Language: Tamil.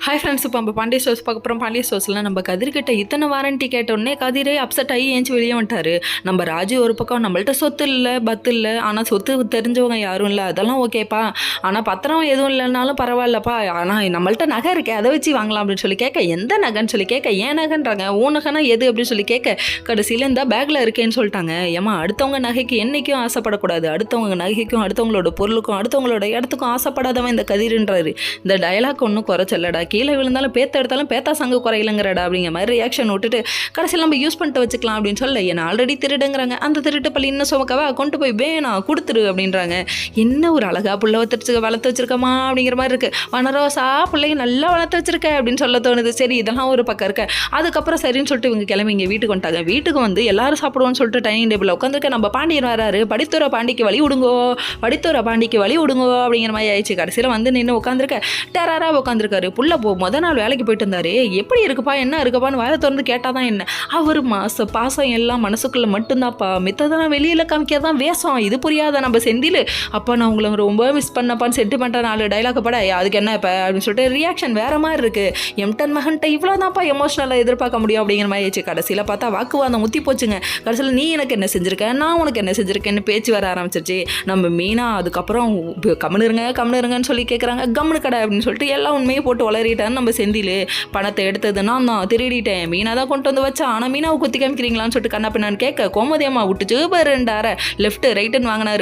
ஹாய் ஃப்ரெண்ட்ஸ், இப்போ நம்ம பாண்டிய ஸ்டோர்ஸ் பார்க்க போகிறோம். பாண்டிய ஸ்டோர்ஸில் நம்ம கதிர்கிட்ட இத்தனை வாரண்டி கேட்டோடனே கதிரே அப்செட் ஆகி ஏஞ்சி வெளியே வந்துட்டாரு. நம்ம ராஜு ஒரு பக்கம் நம்மள்ட்ட சொத்து இல்லை, பத்து இல்லை, ஆனால் சொத்து தெரிஞ்சவங்க யாரும் இல்லை, அதெல்லாம் ஓகேப்பா, ஆனால் பத்திரம் எதுவும் இல்லைனாலும் பரவாயில்லப்பா, ஆனால் நம்மள்ட்ட நகை இருக்கே அதை வச்சு வாங்கலாம் அப்படின்னு சொல்லி கேட்க, எந்த நகைன்னு சொல்லி கேட்க, ஏன் நகைன்றாங்க, ஓ நகைனா எது அப்படின்னு சொல்லி கேட்க, கடைசியில் இந்த பேக்கில் இருக்கேன்னு சொல்லிட்டாங்க. ஏமா அடுத்தவங்க நகைக்கு என்றைக்கும் ஆசைப்படக்கூடாது, அடுத்தவங்க நகைக்கும் அடுத்தவங்களோட பொருளுக்கும் அடுத்தவங்களோட இடத்துக்கும் ஆசைப்படாதவன் இந்த கதிர்ன்றாரு. இந்த டயலாக் ஒன்றும் குறைச்சல்லடா, கீழே விழுந்தாலும் பேத்த எடுத்தாலும் பேத்தா சங்கு குறையிலங்கிறடா அப்படிங்கிற மாதிரி ரியாக்ஷன் விட்டுட்டு கடைசியில் நம்ம யூஸ் பண்ணிட்டு வச்சுக்கலாம் அப்படின்னு சொல்ல, என்ன ஆல்ரெடி திருடுங்கிறாங்க, அந்த திருட்டு பள்ளி இன்னும் சுமக்கவா கொண்டு போய் வேணாம் கொடுத்துரு அப்படின்றாங்க. என்ன ஒரு அழகா புள்ள வளர்த்து வச்சிருக்கமா அப்படிங்கிற மாதிரி இருக்கு. வனரோசா பிள்ளைங்க நல்லா வளர்த்து வச்சிருக்க அப்படின்னு சொல்ல தோணுது. சரி, இதெல்லாம் ஒரு பக்கம் இருக்க. அதுக்கப்புறம் சரின்னு சொல்லிட்டு இவங்க கிளம்பி இங்கே வீட்டுக்கு வந்துட்டாங்க. வீட்டுக்கு வந்து எல்லாரும் சாப்பிடுவோம்னு சொல்லிட்டு டைனிங் டேபிள் உட்காந்துருக்க. நம்ம பாண்டியன் வராரு, படித்துறை பாண்டிக்கு வழி விடுங்கோ, படித்துறை பாண்டிக்கு வழி விடுங்கோ அப்படிங்கிற மாதிரி ஆயிடுச்சு. கடைசியில் வந்து நின்று உட்காந்துருக்க, டெரரா உட்காந்துருக்காரு. புள்ள நாள் வேலைக்கு போயிட்டு இருந்தாரு, எப்படி இருக்குப்பா என்ன இருக்குப்பான்னு வாயை திறந்து கேட்டாதான் என்ன, அவர் பாசம் எல்லாம் மனசுக்குள்ள மட்டும்தான்ப்பா, மித்ததெல்லாம் வெளியில காமிக்கிறதான் வேஷம், இது புரியாத நம்ம செந்தில், அப்பா நான் உங்களை ரொம்ப மிஸ் பண்ணப்பான்னு சென்டிமெண்டா 4 டைலாக் பட, அதுக்கு என்ன இப்போ அப்படின்னு சொல்லிட்டு ரியாக்ஷன் வேற மாதிரி இருக்கு. எம்டன் மகன்ட்ட இவ்வளோதான்ப்பா எமோஷனலாக எதிர்பார்க்க முடியும் அப்படிங்கிற மாதிரி ஆயிடுச்சு. கடைசியில் பார்த்தா வாக்குவாதம் முத்தி போச்சுங்க. கடைசியில் நீ எனக்கு என்ன செஞ்சிருக்க, நான் உனக்கு என்ன செஞ்சிருக்கேன்னு பேச்சு வர ஆரம்பிச்சிருச்சு. நம்ம மீனா அதுக்கப்புறம் கம்முனுருங்கன்னு சொல்லி கேட்குறாங்க. கம்முனு கடை அப்படின்னு சொல்லிட்டு எல்லா உண்மையும் போட்டு வளரிட்டான்னு நம்ம செந்தில். பணத்தை எடுத்தது நான் தான், திருடிட்டேன், மீனா தான் கொண்டு வந்து வச்சா, ஆனால் மீனாவை குத்தி காமிக்கிறீங்களான்னு சொல்லிட்டு கண்ணா பின்னான்னு கேட்க, கோமதி அம்மா விட்டுச்சு பாருண்டார லெஃப்ட் ரைட்டுன்னு வாங்கினாரு.